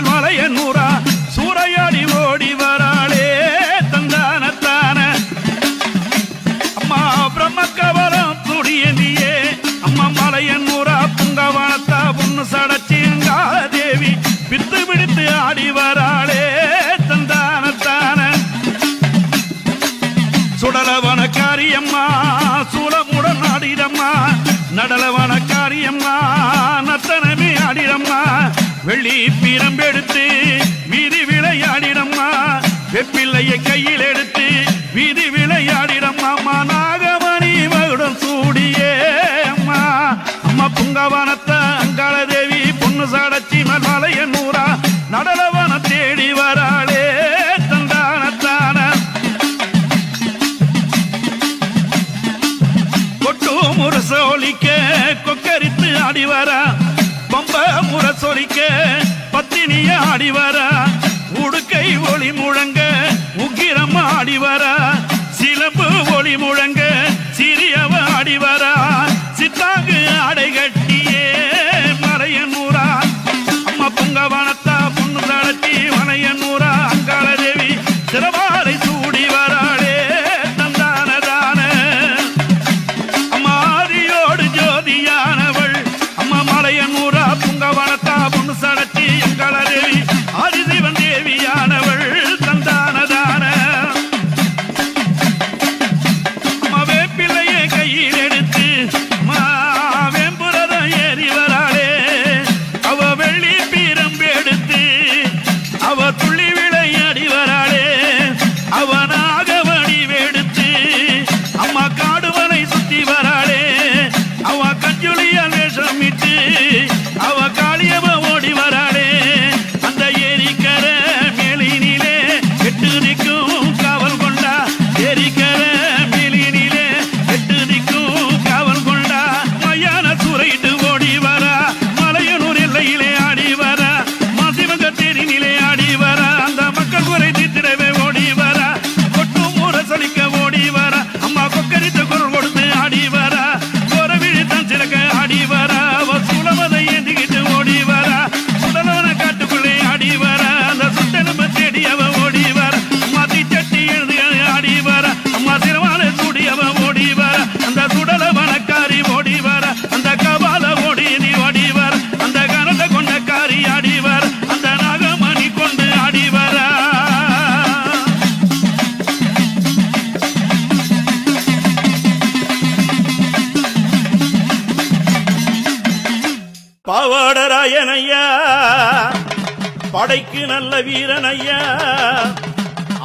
மேல்மலையனூரா சூறையாடி ஓடி வராளே தந்தானத்தான அம்மா பிரம்மக்கவலம் துடியந்தியே அம்மா மலையனூரா புங்கவனத்தா பொண்ணு சடச்சிங்கா தேவி பித்து பிடித்து ஆடி வராளே தந்தானத்தான சுடலவன காரியம்மா சூலமுடன் ஆடிடம்மா நடலவன காரியம்மா நத்தனமே ஆடிடம்மா வெள்ளி பீரம்பெடுத்து வீதி விளையாடிடம்மா வெப்பிள்ளையை கையில் எடுத்து வீதி விளையாடிடம்மா நாகமணி மகுடம் சூடியே அம்மா அம்மா புங்கவனத்த அங்காள தேவி பொண்ணு சாடச்சி மலையனூரா நடலவன தேடி வராளே தந்தானத்தான கொட்டு முரசொலிக்க கொக்கரித்து ஆடி வரா பம்ப முரசொலிக்க பத்தினிய ஆடி வரா உடுக்கை ஒளி முழங்க உக்கிரம் ஆடி வரா சிலம்பு ஒளி முழங்க சிறியவ ஆடி வரா சித்தாங்கு ஆடை கட்டியே மலையனூரா அம்மா புங்கவனத்தா பொண்ணு தளத்தி மலையனூரா அங்காள தேவி சிறவாரை சூடி வராளே தந்தானதான அம்மாதியோடு ஜோதியானவள் அம்மா மலையனூரா புங்கவனத்தா பொண்ணு சடச்சி அங்காள தேவி ஆதிசிவன் தேவியானவள் தந்தானதான அம்மா வேப்பிள்ளையை கையில் எடுத்து வேம்புரதம் ஏறி வராளே அவ வெள்ளி பீரம்பு எடுத்து அவ துள்ளி விளையாடி வராளே அவனாக வடிவெடுத்து அம்மா காடுவனை சுத்தி வராளே அவ கஞ்சுளியால் வேஷமிட்டு அவ காளியவ ஓடி வராளே அந்த ஏரிக்கர மேலினிலே எட்டு திக்கும் காவல் கொண்டா ஏரிக்கர மேலினிலே எட்டு திக்கும் காவல் கொண்டா மையான சூறையிட்டு ஓடி வரா மலையனூர் எல்லையிலே ஆடி வரா மாசிவங்க தேரினிலே ஆடி வரா அந்த மக்கள் குறை தீர்த்திடவே ஓடி வரா கொட்டு முரசொலிக்க ஓடி வரா அம்மா கொக்கரித்த குரல் கொடுத்து ஆடி வரா கோரவிழி தான் சிறக்க ஆடி வரா அவ சூழவதை ஏந்திக்கிட்டு ஓடி வரா சுடலவன காட்டுக்குள்ளே ஆடி வரா அந்த சுட்டெலும்பு தேடி அவ ஓடி வரா அம்மா தீச்சட்டி எழுதி ஆடி வரா அம்மா சிறுவான சூடி அவ ஓடி வரா அந்த சுடலவனக்காரி ஓடி வரா அந்த கபால ஓடி நீ ஓடி வரா அந்த கனத்தை கொண்ட காரி ஆடி வரா அந்த நாகமணி கொண்டு ஆடி வரா பாவாடராயனையா படைக்கு நல்ல வீரனையா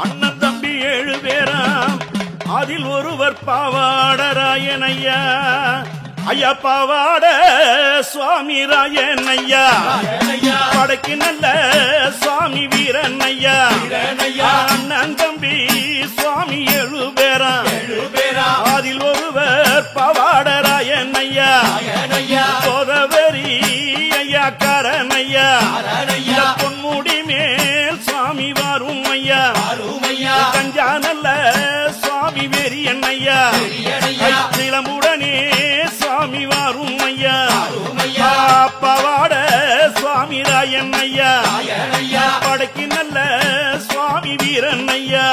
அண்ணன் தம்பி 7 பேராம் அதில் ஒருவர் பாவாடராயனையா ஐயா பாவாட சுவாமி ராயனையா படைக்கு நல்ல சுவாமி வீரனையா அண்ணன் தம்பி சுவாமி 7 பேராம் அதில் ஒருவர் பாவாடராயனையா கோதவரி ஐயா காரனையா பொன்முடி மேல் சுவாமி வரும் ஐயா கஞ்சா நல்ல சுவாமி வெறி என்னையா சிலம்புடனே சுவாமி வரும் ஐயா பவாட சுவாமி ராயன் ஐயா படைக்கு நல்ல சுவாமி வீரன் ஐயா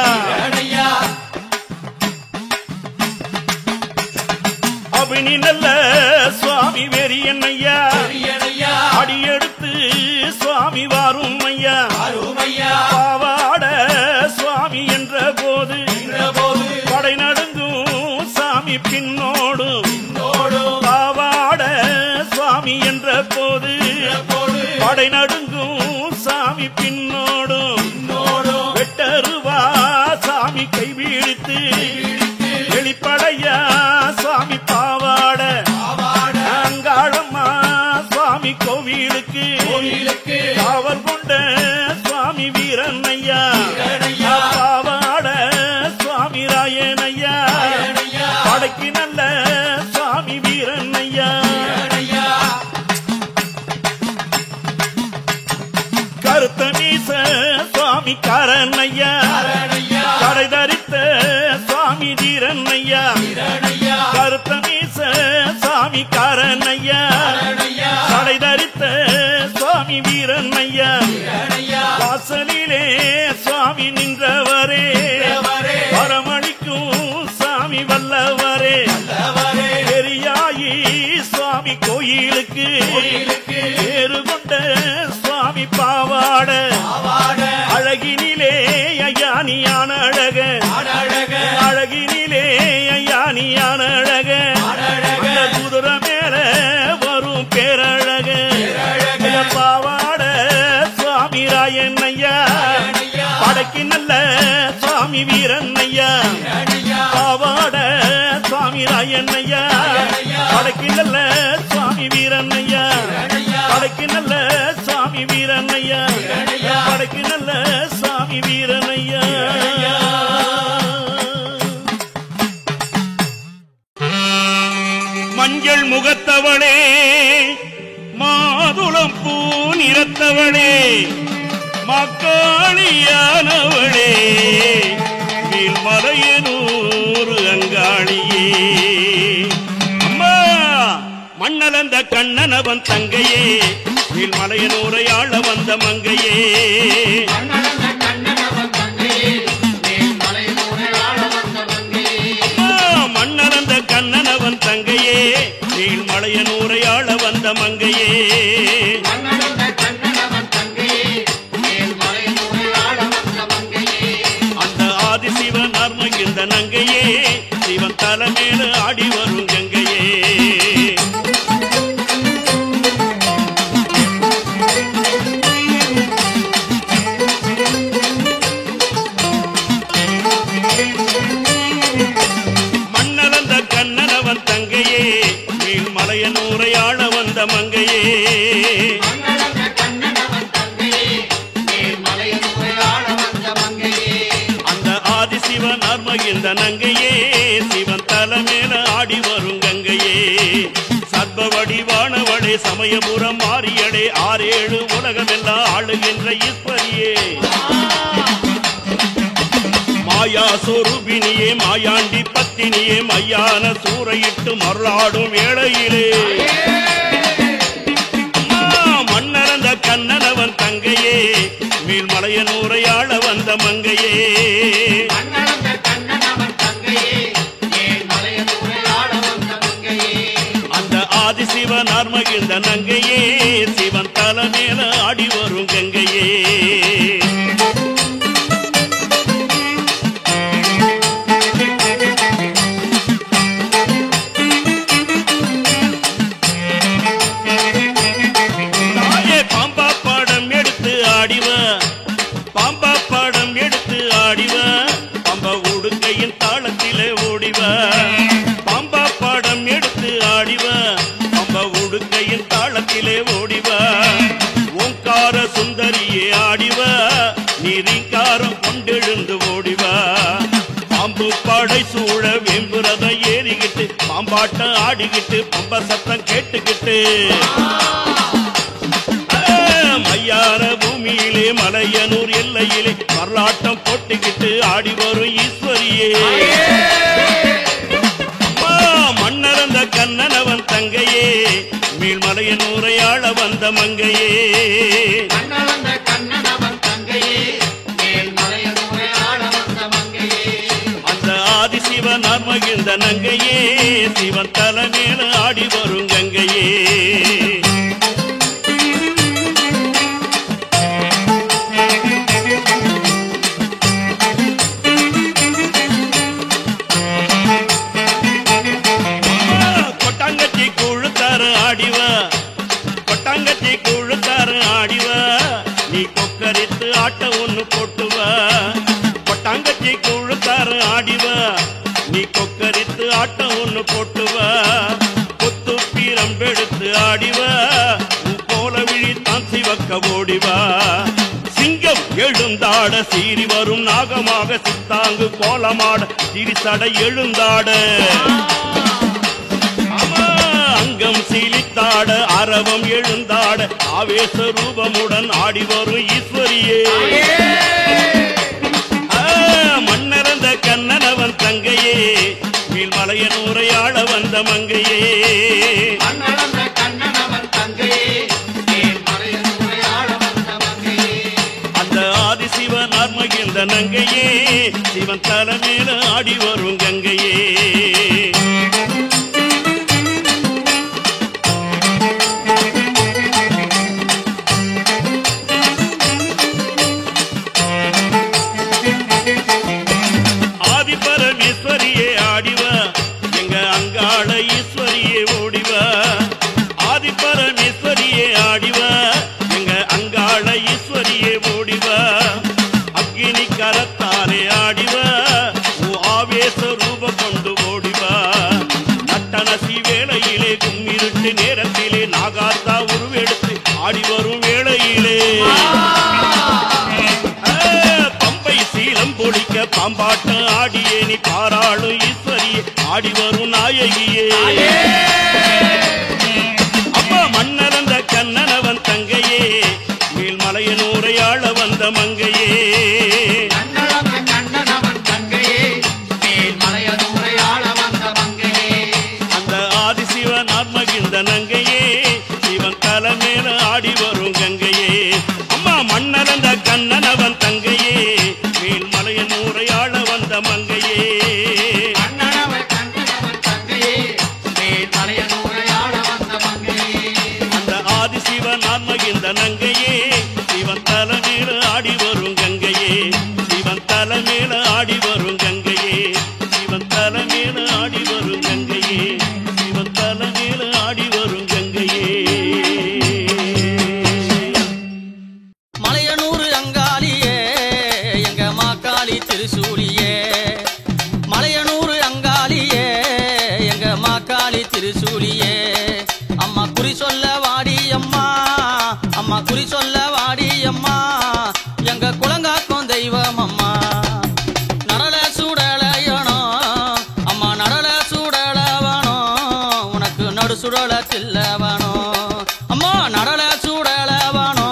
அபினி நல்ல சுவாமி வெறி என்னையா அடியெடுத்து சுவாமி வாரும் ஐயா பாவாட சுவாமி என்ற போது படை நடுங்கும் சாமி பின்னோடும் பாவாட சுவாமி என்ற போது படை நடுங்கும் சாமி பின்னோடும் வெட்டருவா சாமி கைவிழித்து வெளிப்படையா சுவாமி பாவாட அங்காளம்மா சுவாமி கோவிலுக்கு காவல் கொண்ட சுவாமி வீரன் ஐயா பாவாட சுவாமி ராயன் ஐயா படைக்கு நல்ல சுவாமி வீரன் ஐயா கருத்த மீச சுவாமி காரன் ஐயா கடை தரித்த சுவாமி தீரன் ஐயா கருத்த மீச சுவாமி காரன் ஐயா கடை தரித்த சுவாமி சுவாமி வீரன் ஐயா வாசலிலே சுவாமி நின்றவரே வரமளிக்கும் சாமி வல்லவரே பெரியாயி சுவாமி கோயிலுக்கு ஏறு கொண்ட சுவாமி பாவாட அழகினிலே ஐயானியான அழக அழகினிலே ஐயானியான அழக குதிர மேல வரும் பேரழக பாவாட சுவாமி ராயன் ஐயா படைக்கு நல்ல சுவாமி வீரன் ஐயா பாவாட சுவாமி ராயன் ஐயா படைக்கு நல்ல சுவாமி வீரன் ஐயா படைக்கு நல்ல சுவாமி வீரன் ஐயா படைக்கு நல்ல சுவாமி வீரன் ஐயா மஞ்சள் முகத்தவளே மாதுளம் பூ நிறத்தவளே மக்காளியானவளே வீழ்மலையனூர் அங்காளியே அம்மா மண்ணலந்த கண்ணனவன் தங்கையே வீழ்மலையனூரை ஆள வந்த மங்கையே மண்ணலந்த கண்ணனவன் தங்கையே வீழ்மலையனூரை ஆள வந்த மங்கையே அந்த ஆதிசிவன் அருள்கின்ற நங்கையே சிவன் தலைமேல ஆடி வரும் கங்கையே மண்ணலந்த கண்ணனவன் தங்கையே வீழ்மலையனூரை ஆள வந்த மங்கையே அந்த ஆதிசிவன் அருள்கின்ற நங்கையே சிவன் தலைமேல ஆடி வரும் கங்கையே சர்வ வடிவானவளே சமயபுரம் மாறியடே 6-7 உலகமெல்லாம் ஆளுகின்ற ஈஸ்வரியே மாயா சொரூபினியே மாயாண்டி பத்தினியே மையான சூறையிட்டு மருளாடும் வேளையிலே மண்ணறந்த கண்ணனவன் தங்கையே வீழ்மலையனூரை ஆள வந்த மங்கையே அந்த ஆதிசிவன் மகிழ்ந்த நங்கையே சிவன் தலைமேல ஆடி வரும் கங்கையே ஓடிவா ஓங்கார சுந்தரியே ஆடிவா நீரிங்காரம் கொண்டெழுந்து ஓடிவா பாம்பு படை சூழ வெம்புறத ஏறிக்கிட்டு பாம்பாட்டம் ஆடிக்கிட்டு பம்ப சத்தம் கேட்டுக்கிட்டு மையார பூமியிலே மலையனூர் எல்லையிலே வரலாட்டம் போட்டுக்கிட்டு ஆடி வரும் ஈஸ்வரியே மண்ணறந்த கண்ணனவன் தங்கையே வீழ்மலையனூரை ஆள வந்த மங்கையே அந்த ஆதிசிவன் மகிழ்ந்த நங்கையே சிவன் தலைமேல ஆடி வரும் கங்கையே ஆட்ட ஒண்ணு போட்டுவா பொட்டாங்கச்சி குழுத்தாரு ஆடிவா நீ கொக்கரித்து ஆட்டம் ஒண்ணு போட்டுவா கொத்து பீரம்பெடுத்து ஆடிவா போல விழித்தான் சிவக்க ஓடிவா சிங்கம் எழுந்தாட சீறி வரும் நாகமாக சித்தாங்கு கோலமாட சிரிசட எழுந்தாட அங்கம் சீலித்தாட அரவம் எழுந்தாட ஆவேச ரூபமுடன் ஆடி வரும் ஈஸ்வரியே மண்ணறந்த கண்ணனவன் தங்கையே வீழ்மலையனூரை ஆள வந்த மங்கையே நார்மகிழ்ந்த நங்கையே சிவன் தலைமையில ஆடி வரும் கங்கையே ஆதிபரமேஸ்வரியே ஆடிவா எங்க அங்காள ஈஸ்வரியே ஓடிவா ஆதிபரமேஸ்வரியே ஆடிவா எங்க அங்காள ஈஸ்வரியே ஓடிவா அக்னி கரத்தாலே ஆடிவா ஆவேச ரூப கொண்டு ஓடிவா நட்டனசி வேளையிலே கும்மிருட்டு நேரத்திலே நாகாத்தா உருவெடுத்து ஆடி வரும் வேளையிலே பம்பை சீலம் பொழிக்க பாம்பாட்டம் ஆடியே நீ பாராளும் ஈஸ்வரியே ஆடி வரும் நாயகியே அப்பா மன்னரந்த கண்ணனவன் தங்கையே மேல்மலையனூரை ஆள வந்த மங்கையே அந்த ஆதிசிவன் ஆத்மகிழ்ந்த நங்கையே சிவன் தலைமையில ஆடி வரும் கங்கையே அம்மா மன்னரந்த கண்ணனவன் தங்கையே மேல்மலையனூரை ஆள வந்த மங்கையே அந்த ஆதிசிவன் ஆத்மகிழ்ந்த நங்கையே சிவன் தலைமையில ஆடி வரும் கங்கையே சிவன் தலைமையில ஆடி வரும் கங்கையே சிவன் தலைமையில ஆடி வரும் கங்கையே சிவன் தலைமையில ஆடி வரும் கங்கையே மலையனூர் அங்காளியே எங்க மாக்காளி திருசூலியே மலையனூர் அங்காளியே எங்க மாக்காளி திருசூலியே அம்மா குறி சொல்ல வாடி அம்மா அம்மா குறி சொல்ல வாடி அம்மா எங்க குலங்காக்கும் தெய்வம் அம்மா நடல சுடலையனோ அம்மா நடல சுடலவனோ உனக்கு நடு சுடல தில்லவனோ அம்மா நடல சுடலவனோ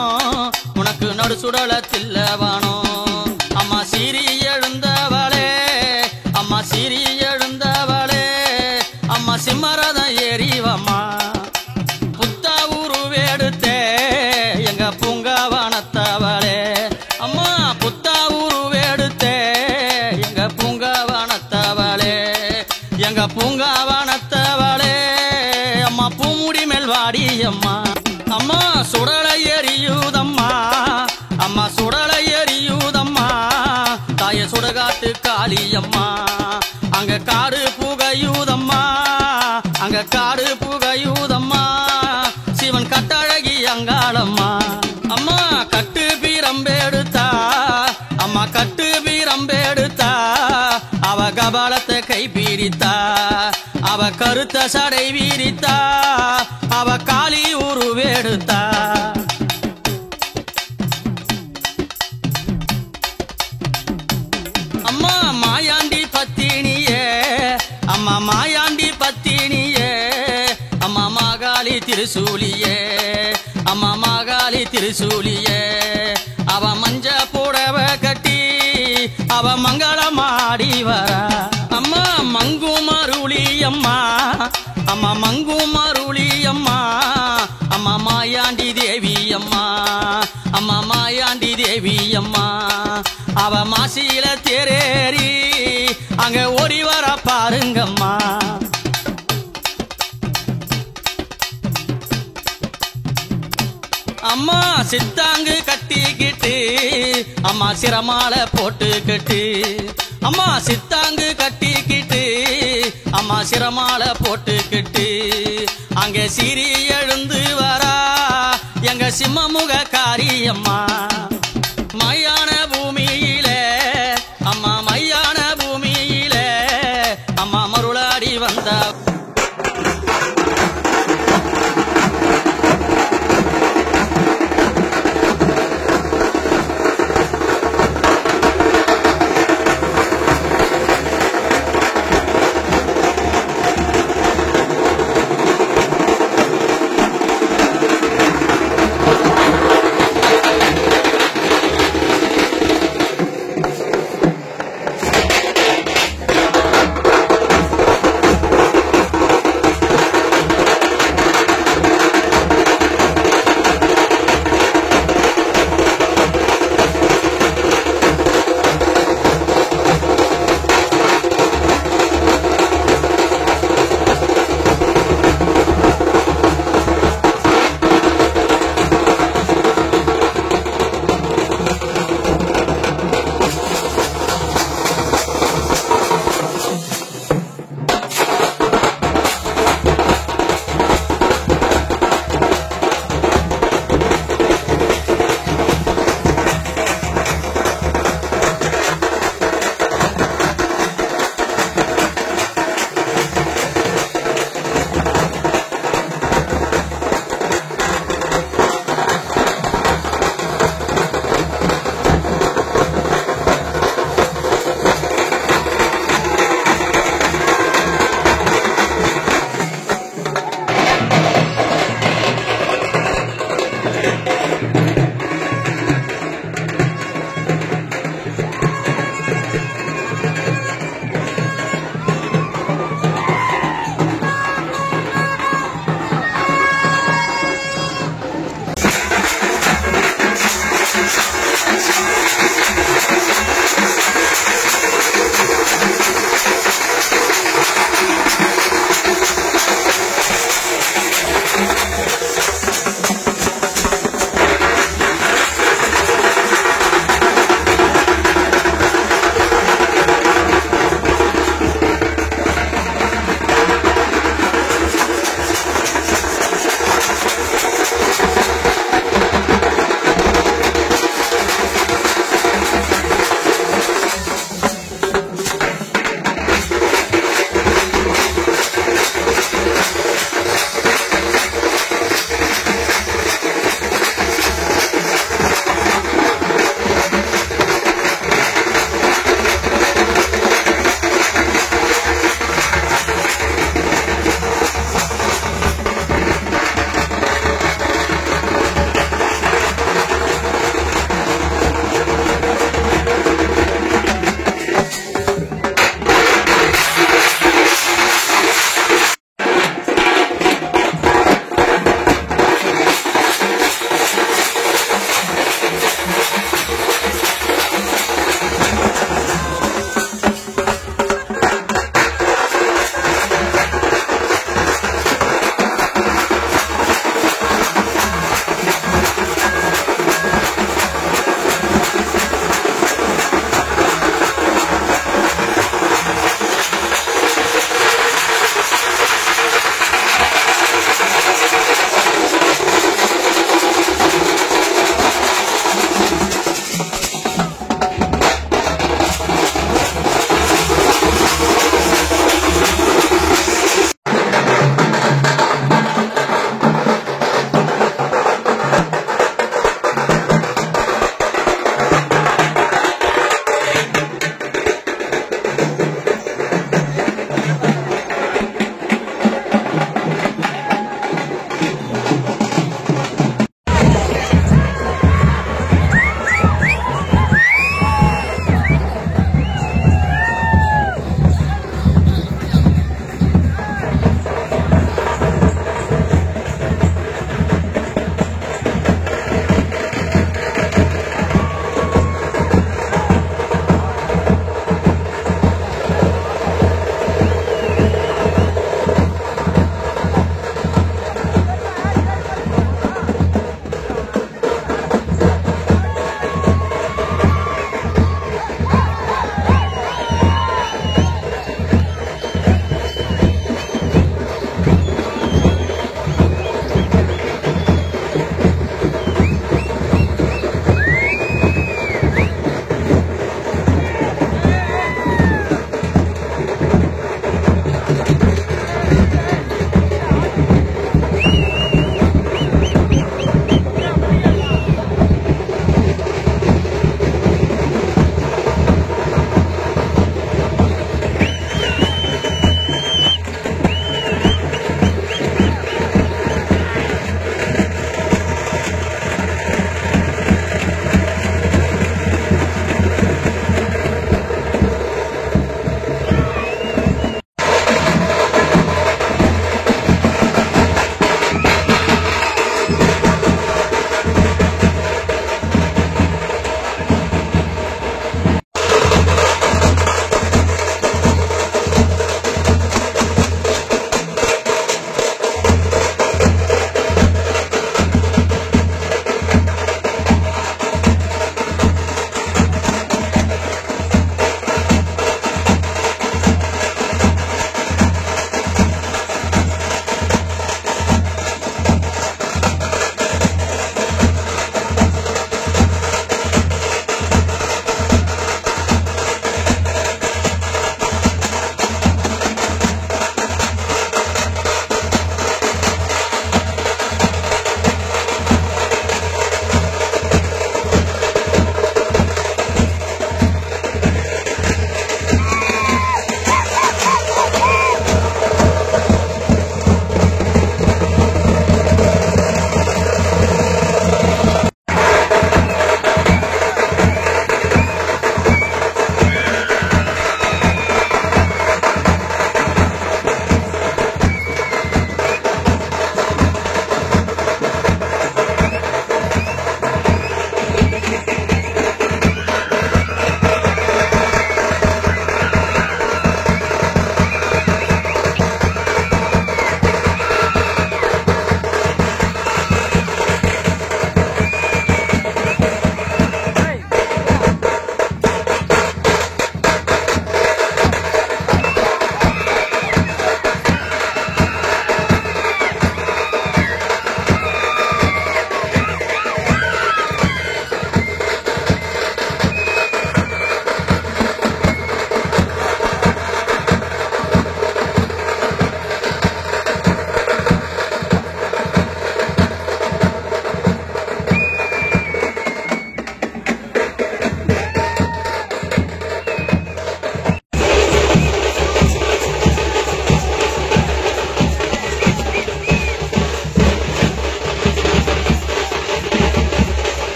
உனக்கு நடு சுடல தில்லவனோ அம்மா சீரி எழுந்தவளே அம்மா சீரி எழுந்தவளே அம்மா சிம்மரதம் ஏறிவம்மா புத்தா உருவெடுத்தே எங்க பூங்காவனத்தவளே அம்மா புத்தா உருவெடுத்தே எங்க பூங்காவனத்தவளே எங்க பூங்காவனத்தவளே அம்மா பூமுடி மேல் வாடி அம்மா அம்மா சுடலை எரியுதம்மா அம்மா சுடலை எரியுதம்மா தாய சுடகாட்டு காளியம்மா அங்க காடு புகையுதம்மா அங்க காடு புகையுதம்மா சிவன் கட்டழகி அங்காளம்மா அம்மா கட்டு பீரம்பெடுத்தா அம்மா கட்டு பீரம்பெடுத்தா அவ கபாலத்தை கை பீரித்தா அவ கருத்த சடை வீரித்தா அவ காளி உருவெடுத்தா அம்மா மாயாண்டி பத்தினியே அம்மா மாயாண்டி பத்தினியே அம்மா மாகாளி திருசூலியே அம்மா மாகாளி திருசூலியே அவ மஞ்ச புடவ கட்டி அவ மங்களமாடி வர அம்மா மங்குமருளி அம்மா அம்மா மங்குமருளி அம்மா அம்மா மாயாண்டி தேவி அம்மா அம்மா மாயாண்டி தேவி அம்மா அவ மாசியில தேரேறி அங்க ஓடி வர பாருங்கம்மா அம்மா சித்தாங்கு கட்டிக்கிட்டு அம்மா சிரமால போட்டுக்கிட்டு அம்மா சித்தாங்கு கட்டிக்கிட்டு அம்மா சிரமால போட்டுக்கிட்டு அங்க சீரி எழுந்து வரா எங்க சிம்மமுக காரியம்மா மையான பூமியிலே அம்மா மையான பூமியிலே அம்மா மருளாடி வந்தா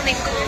நிற்கும்